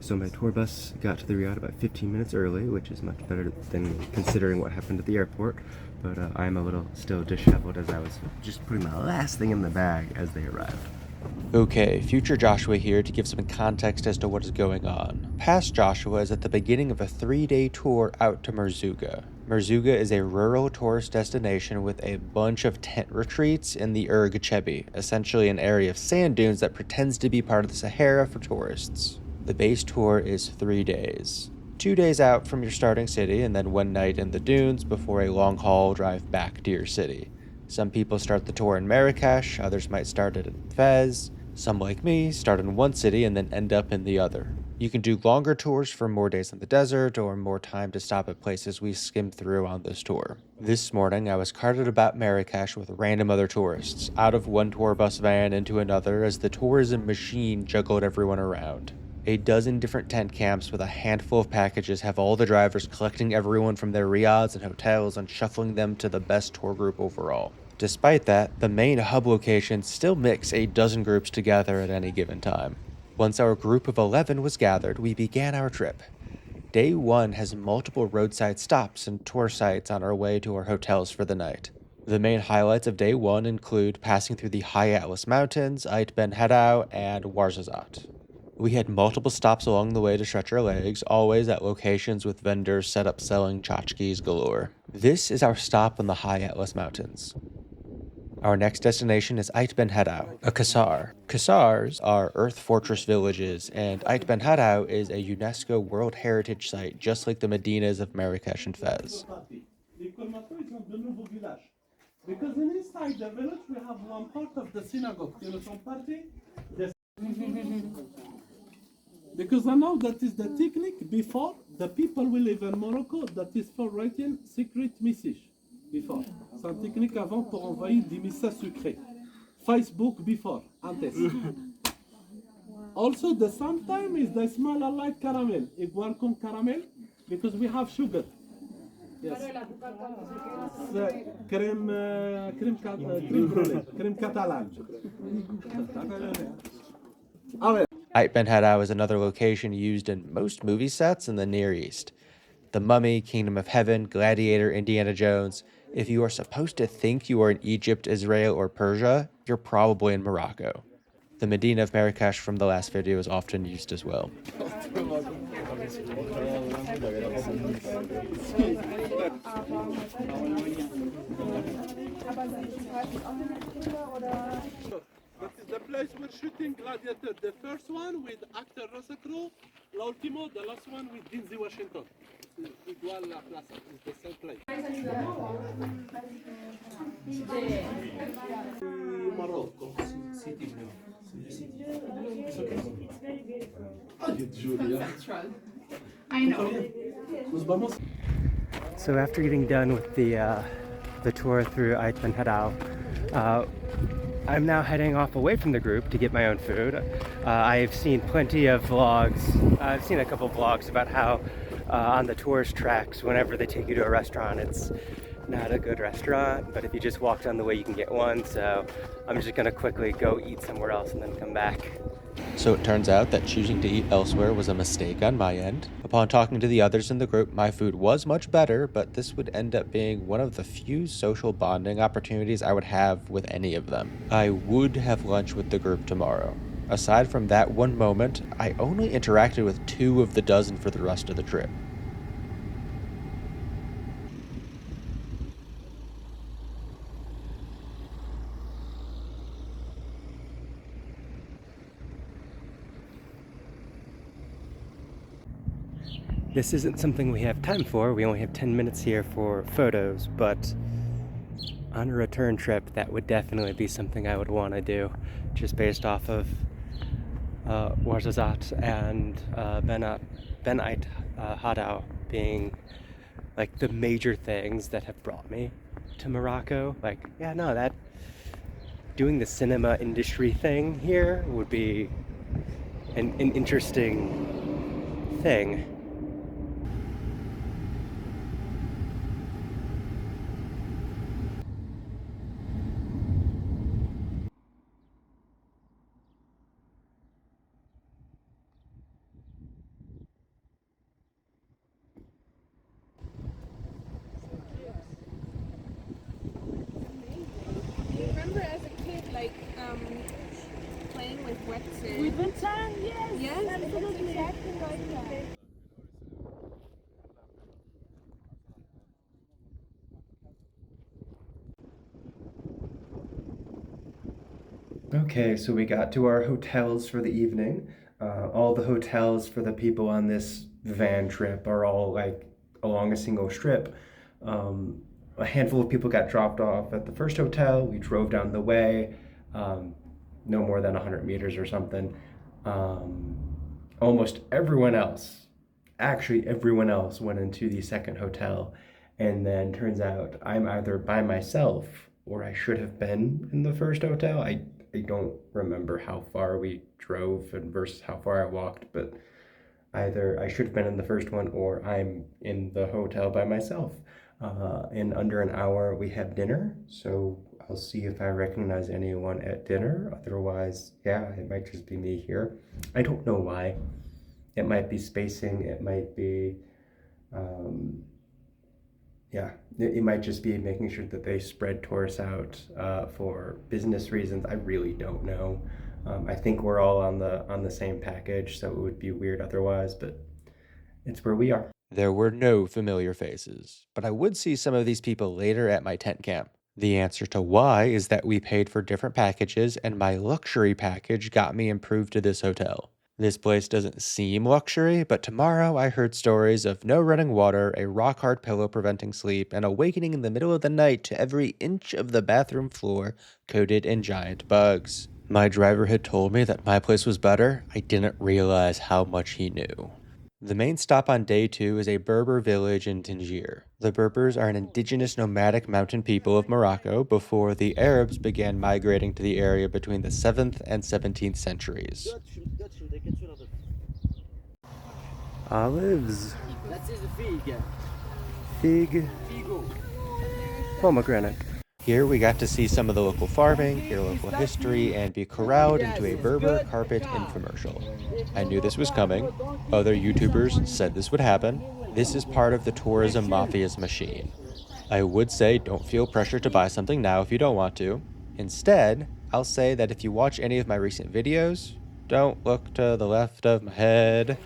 So my tour bus got to the Riyadh about 15 minutes early, which is much better than considering what happened at the airport. But I'm a little still disheveled as I was just putting my last thing in the bag as they arrived. Okay, future Joshua here to give some context as to what is going on. Past Joshua is at the beginning of a 3-day tour out to Merzouga. Merzouga is a rural tourist destination with a bunch of tent retreats in the Erg Chebbi, essentially an area of sand dunes that pretends to be part of the Sahara for tourists. The base tour is 3 days. 2 days out from your starting city and then 1 night in the dunes before a long haul drive back to your city. Some people start the tour in Marrakesh, others might start it in Fes. Some, like me, start in one city and then end up in the other. You can do longer tours for more days in the desert or more time to stop at places we skimmed through on this tour. This morning, I was carted about Marrakesh with random other tourists, out of one tour bus van into another as the tourism machine juggled everyone around. A dozen different tent camps with a handful of packages have all the drivers collecting everyone from their riads and hotels and shuffling them to the best tour group overall. Despite that, the main hub locations still mix a dozen groups together at any given time. Once our group of 11 was gathered, we began our trip. Day 1 has multiple roadside stops and tour sites on our way to our hotels for the night. The main highlights of Day 1 include passing through the High Atlas Mountains, Aït Benhaddou, and Ouarzazate. We had multiple stops along the way to stretch our legs, always at locations with vendors set up selling tchotchkes galore. This is our stop on the High Atlas Mountains. Our next destination is Aït Benhaddou, a Qasar. Qasars are earth fortress villages, and Aït Benhaddou is a UNESCO World Heritage Site just like the Medinas of Marrakesh and Fez. Because inside the village we have one part of the synagogue. You know some party? Because I know that is the technique before the people will live in Morocco that is for writing secret message. Before. C'est une technique avant pour envoyer des messages secrets. Facebook before, antes. Also the sometime is the smaller light caramel. Igual con caramel because we have sugar. Yes. Crème brûlée, crème catalane. Aït Benhaddou is another location used in most movie sets in the Near East. The Mummy, Kingdom of Heaven, Gladiator, Indiana Jones. If you are supposed to think you are in Egypt, Israel, or Persia, you're probably in Morocco. The Medina of Marrakesh from the last video is often used as well. That is the place we're shooting Gladiator. The first one with actor Russell Crowe, l'ultimo, the last one with Denzel Washington. Igual la plaza, it's the same place. Morocco. I know. So after getting done with the tour through Aït Benhaddou, I'm now heading off away from the group to get my own food. I've seen plenty of vlogs. I've seen a couple vlogs about how on the tourist tracks, whenever they take you to a restaurant, it's not a good restaurant, but if you just walk down the way, you can get one. So I'm just gonna quickly go eat somewhere else and then come back. So it turns out that choosing to eat elsewhere was a mistake on my end. Upon talking to the others in the group, my food was much better, but this would end up being one of the few social bonding opportunities I would have with any of them. I would have lunch with the group tomorrow. Aside from that one moment, I only interacted with 2 of the dozen for the rest of the trip. This isn't something we have time for. We only have 10 minutes here for photos, but on a return trip, that would definitely be something I would want to do, just based off of Ouarzazate and Ben Aït Benhaddou being like the major things that have brought me to Morocco. Like, yeah, no, that doing the cinema industry thing here would be an interesting thing. playing with wet sand. With the sand, yes. Yes, Absolutely. exactly like that. Okay, so we got to our hotels for the evening. All the hotels for the people on this van trip are all like along a single strip. A handful of people got dropped off at the first hotel. We drove down the way, no more than 100 meters or something. Almost everyone else, actually everyone else, went into the second hotel. And then turns out I'm either by myself or I should have been in the first hotel. I don't remember how far we drove and versus how far I walked, but either I should have been in the first one or I'm in the hotel by myself. In under an hour, we have dinner, so I'll see if I recognize anyone at dinner. Otherwise, yeah, it might just be me here. I don't know why. It might be spacing, it might be, it might just be making sure that they spread tourists out for business reasons. I really don't know. I think we're all on the same package, so it would be weird otherwise, but it's where we are. There were no familiar faces, but I would see some of these people later at my tent camp. The answer to why is that we paid for different packages, and my luxury package got me improved to this hotel. This place doesn't seem luxury, but tomorrow I heard stories of no running water, a rock-hard pillow preventing sleep, and awakening in the middle of the night to every inch of the bathroom floor coated in giant bugs. My driver had told me that my place was better. I didn't realize how much he knew. The main stop on day 2 is a Berber village in Tinghir. The Berbers are an indigenous nomadic mountain people of Morocco before the Arabs began migrating to the area between the 7th and 17th centuries. Olives. That is a fig. Fig. Pomegranate. Here we got to see some of the local farming, hear local history, and be corralled into a Berber carpet infomercial. I knew this was coming. Other YouTubers said this would happen. This is part of the tourism mafia's machine. I would say don't feel pressure to buy something now if you don't want to. Instead, I'll say that if you watch any of my recent videos, don't look to the left of my head.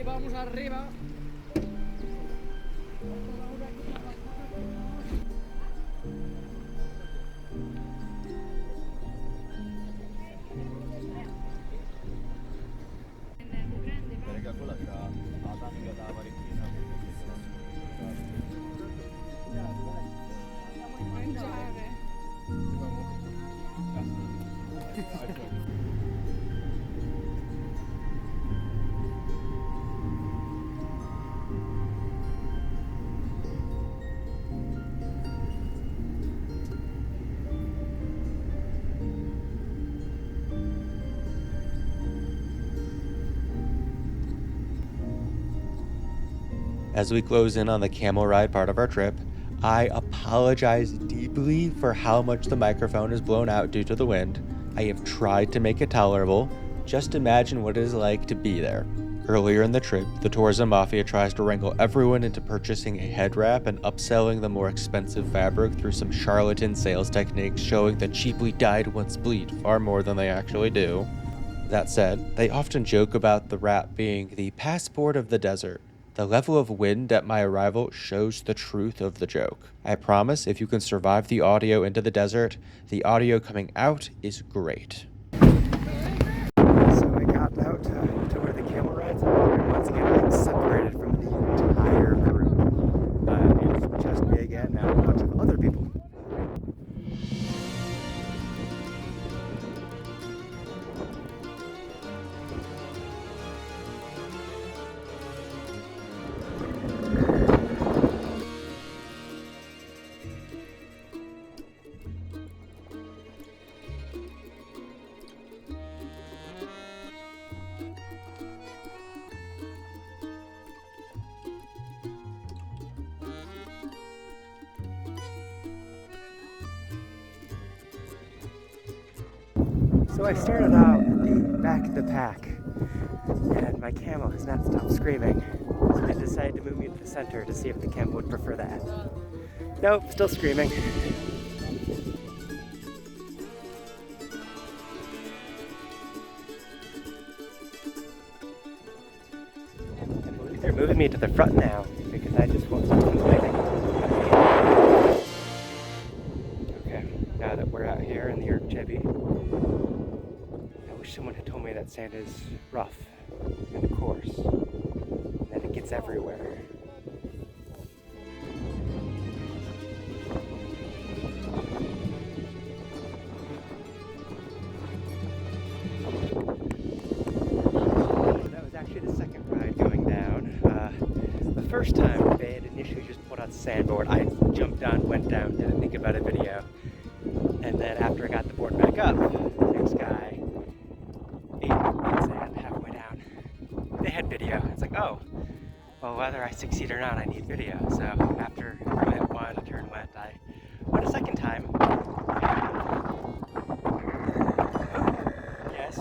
Vamos arriba. As we close in on the camel ride part of our trip, I apologize deeply for how much the microphone is blown out due to the wind. I have tried to make it tolerable. Just imagine what it is like to be there. Earlier in the trip, the tourism mafia tries to wrangle everyone into purchasing a head wrap and upselling the more expensive fabric through some charlatan sales techniques showing that cheaply dyed ones bleed far more than they actually do. That said, they often joke about the wrap being the passport of the desert. The level of wind at my arrival shows the truth of the joke. I promise if you can survive the audio into the desert, the audio coming out is great. So I got out to where the camel rides are, and once again I'm separated from the entire group. It's just me again and a bunch of other people. So I started out at the back of the pack, and my camel has not stopped screaming. So they decided to move me to the center to see if the camel would prefer that. Nope, still screaming. I believe they're moving me to the front now because I just want something big. Okay, now that we're out here in the Erg Chebbi, I wish someone had told me that sand is rough and coarse, and that it gets everywhere. That was actually the second ride going down. The first time they had initially just pulled out the sandboard, I jumped down, went down, didn't think about a video. And then after I got the board back up, the next guy ate sand halfway down. They had video. It's like, oh, well, whether I succeed or not, I need video. So after that one turn went, I went a second time. Yes,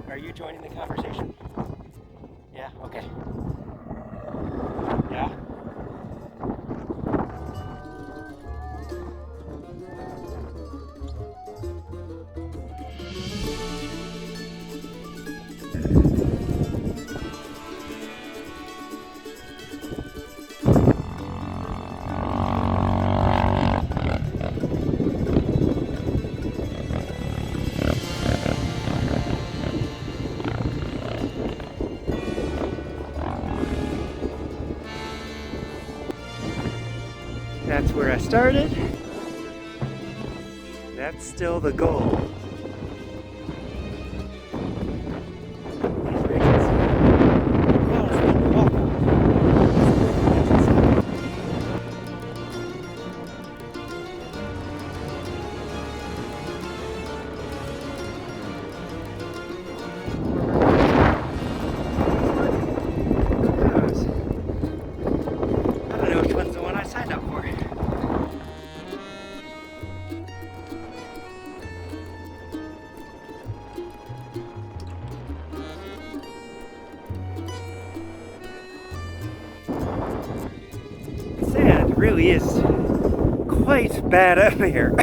are you joining the conversation? Yeah, okay. Yeah? That's where I started. That's still the goal. These ridges. Oh, it's like Morocco. I don't know which one's the one I signed up for. Sand really is quite bad up here.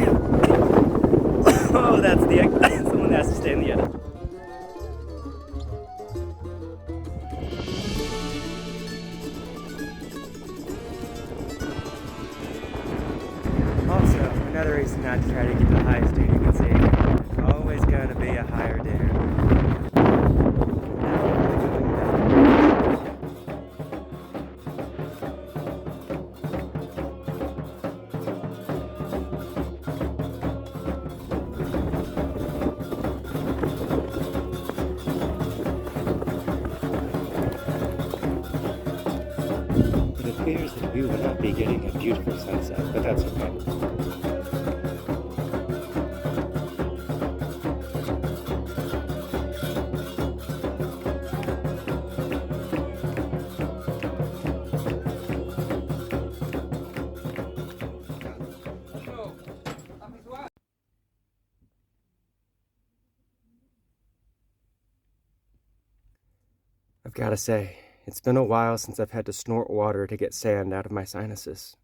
Oh, that's the someone has to stay in the edit. Also, another reason not to try to get the highest dune you can see. There's always going to be a higher dune. It appears that we will not be getting a beautiful sunset, but that's okay. I've got to say, it's been a while since I've had to snort water to get sand out of my sinuses.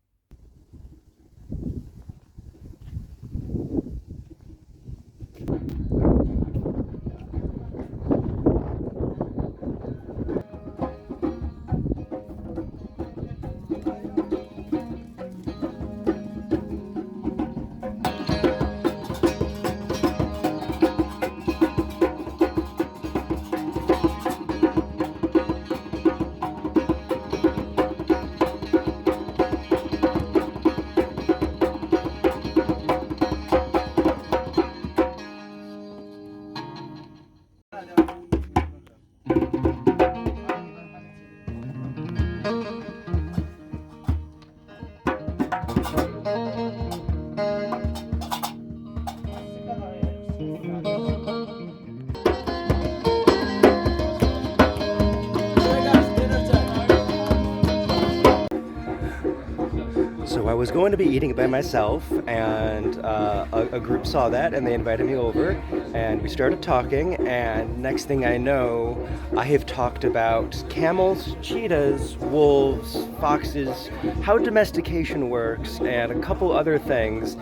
was going to be eating it by myself, and a group saw that and they invited me over, and we started talking, and next thing I know, I have talked about camels, cheetahs, wolves, foxes, how domestication works, and a couple other things,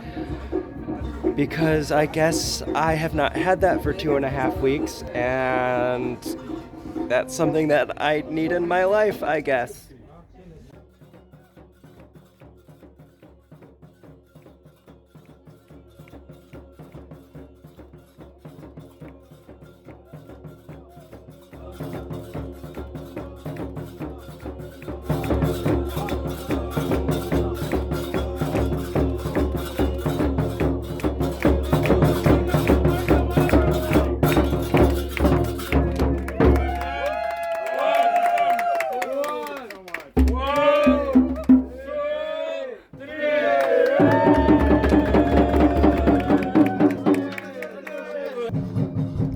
because I guess I have not had that for 2.5 weeks, and that's something that I need in my life, I guess.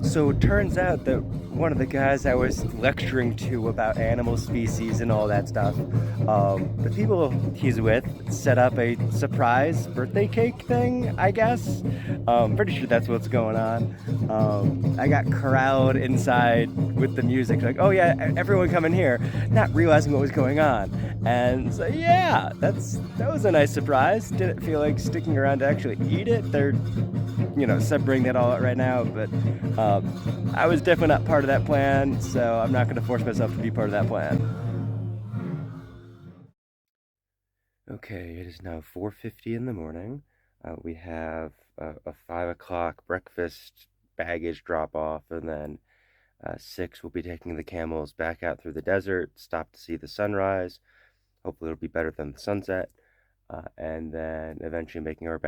So it turns out that one of the guys I was lecturing to about animal species and all that stuff, the people he's with set up a surprise birthday cake thing, I guess. Pretty sure that's what's going on. I got corralled inside with the music, like, oh yeah, everyone come in here, not realizing what was going on. And so yeah, that was a nice surprise. Didn't feel like sticking around to actually eat it. They're, separating that all out right now, but I was definitely not part of that plan, so I'm not going to force myself to be part of that plan. Okay, it is now 4:50 in the morning. We have a 5 o'clock breakfast baggage drop off, and then 6 we'll be taking the camels back out through the desert, stop to see the sunrise. Hopefully it'll be better than the sunset, and then eventually making our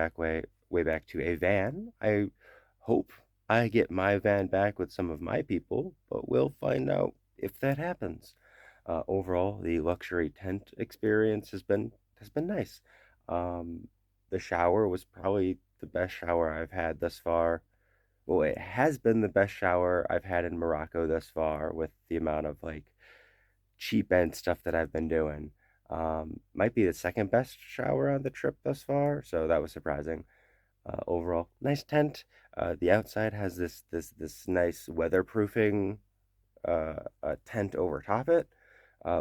way back to a van. I hope I get my van back with some of my people, but we'll find out if that happens. Overall, the luxury tent experience has been nice. The shower was probably the best shower I've had thus far. Well, it has been the best shower I've had in Morocco thus far, with the amount of like cheap end stuff that I've been doing. Might be the second best shower on the trip thus far, so that was surprising. Overall, nice tent. The outside has this nice weatherproofing tent over top it,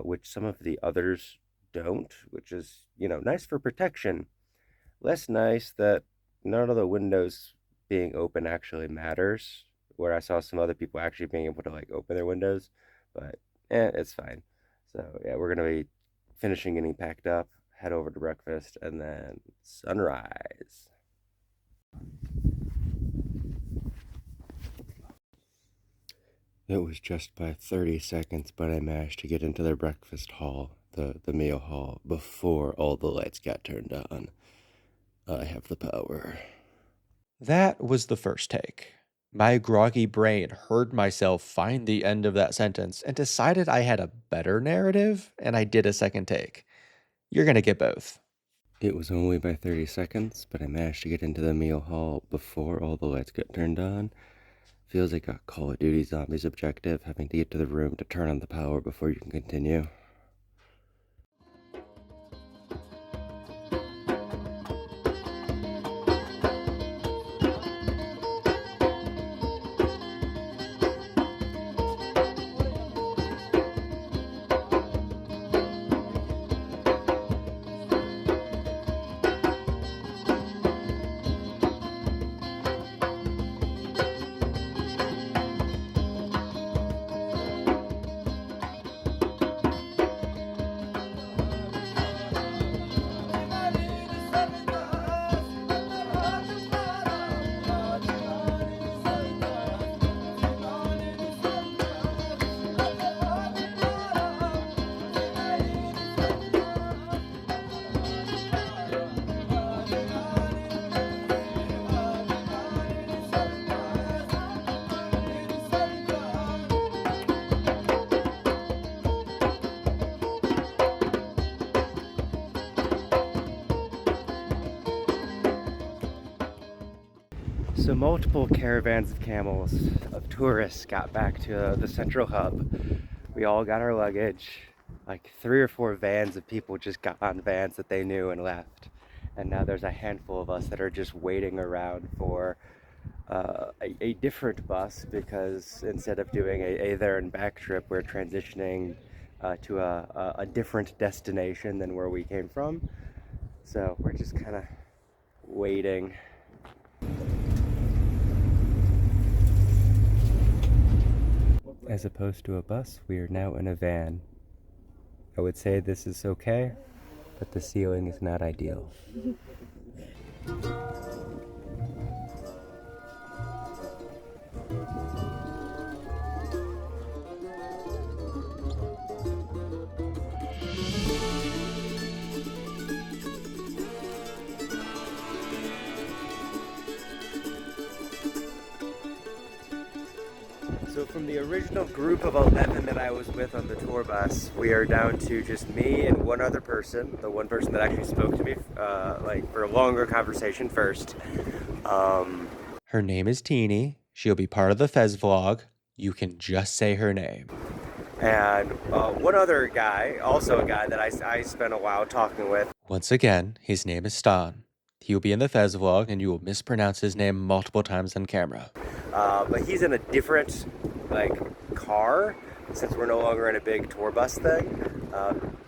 which some of the others don't, which is, nice for protection. Less nice that none of the windows being open actually matters, where I saw some other people actually being able to like open their windows, but it's fine. So yeah, we're gonna be finishing getting packed up, head over to breakfast, and then sunrise. It was just by 30 seconds, but I managed to get into the breakfast hall, the meal hall, before all the lights got turned on. I have the power. That was the first take. My groggy brain heard myself find the end of that sentence and decided I had a better narrative, and I did a second take. You're gonna get both. It was only by 30 seconds, but I managed to get into the meal hall before all the lights got turned on. Feels like a Call of Duty Zombies objective, having to get to the room to turn on the power before you can continue. So multiple caravans of camels, of tourists, got back to the central hub. We all got our luggage. Like 3 or 4 vans of people just got on vans that they knew and left. and now there's a handful of us that are just waiting around for a different bus, because instead of doing a there and back trip, we're transitioning to a different destination than where we came from. So we're just kind of waiting. As opposed to a bus, we are now in a van. I would say this is okay, but the ceiling is not ideal. So from the original group of 11 that I was with on the tour bus, we are down to just me and one other person, the one person that actually spoke to me like for a longer conversation first. Her name is Teeny. She'll be part of the Fes vlog. You can just say her name. And one other guy, also a guy that I spent a while talking with. Once again, his name is Stan. He will be in the Fes vlog, and you will mispronounce his name multiple times on camera. But he's in a different car, since we're no longer in a big tour bus thing,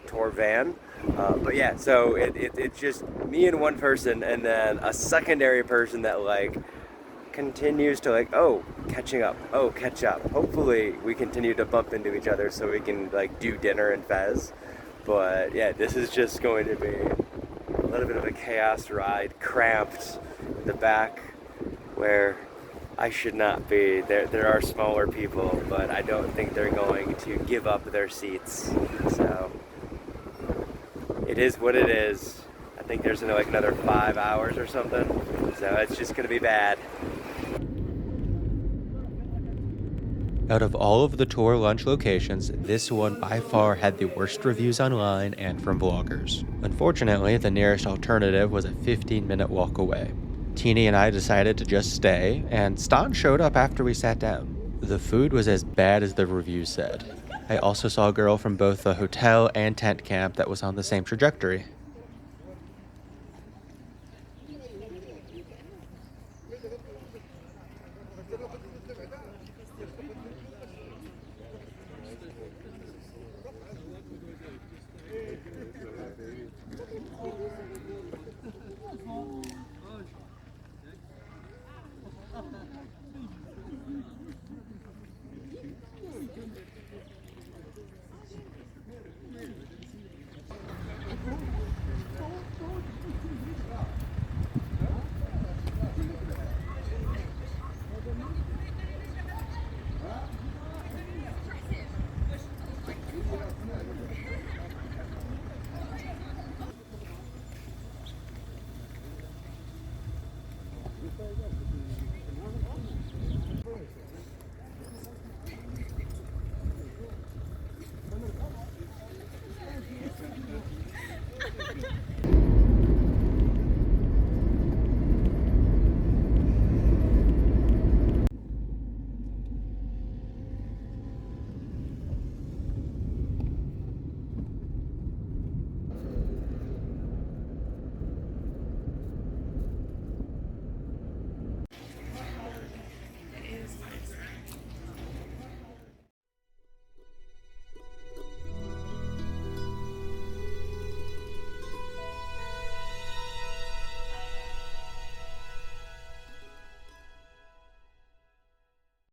tour van. But yeah, so it's just me and one person, and then a secondary person that continues to catch up. Hopefully we continue to bump into each other so we can do dinner in Fez. But yeah, this is just going to be a little bit of a chaos ride, cramped in the back where I should not be. There are smaller people, but I don't think they're going to give up their seats. So it is what it is. I think there's another 5 hours or something. So it's just gonna be bad. Out of all of the tour lunch locations, this one by far had the worst reviews online and from vloggers. Unfortunately, the nearest alternative was a 15-minute walk away. Teeny and I decided to just stay, and Stan showed up after we sat down. The food was as bad as the reviews said. I also saw a girl from both the hotel and tent camp that was on the same trajectory.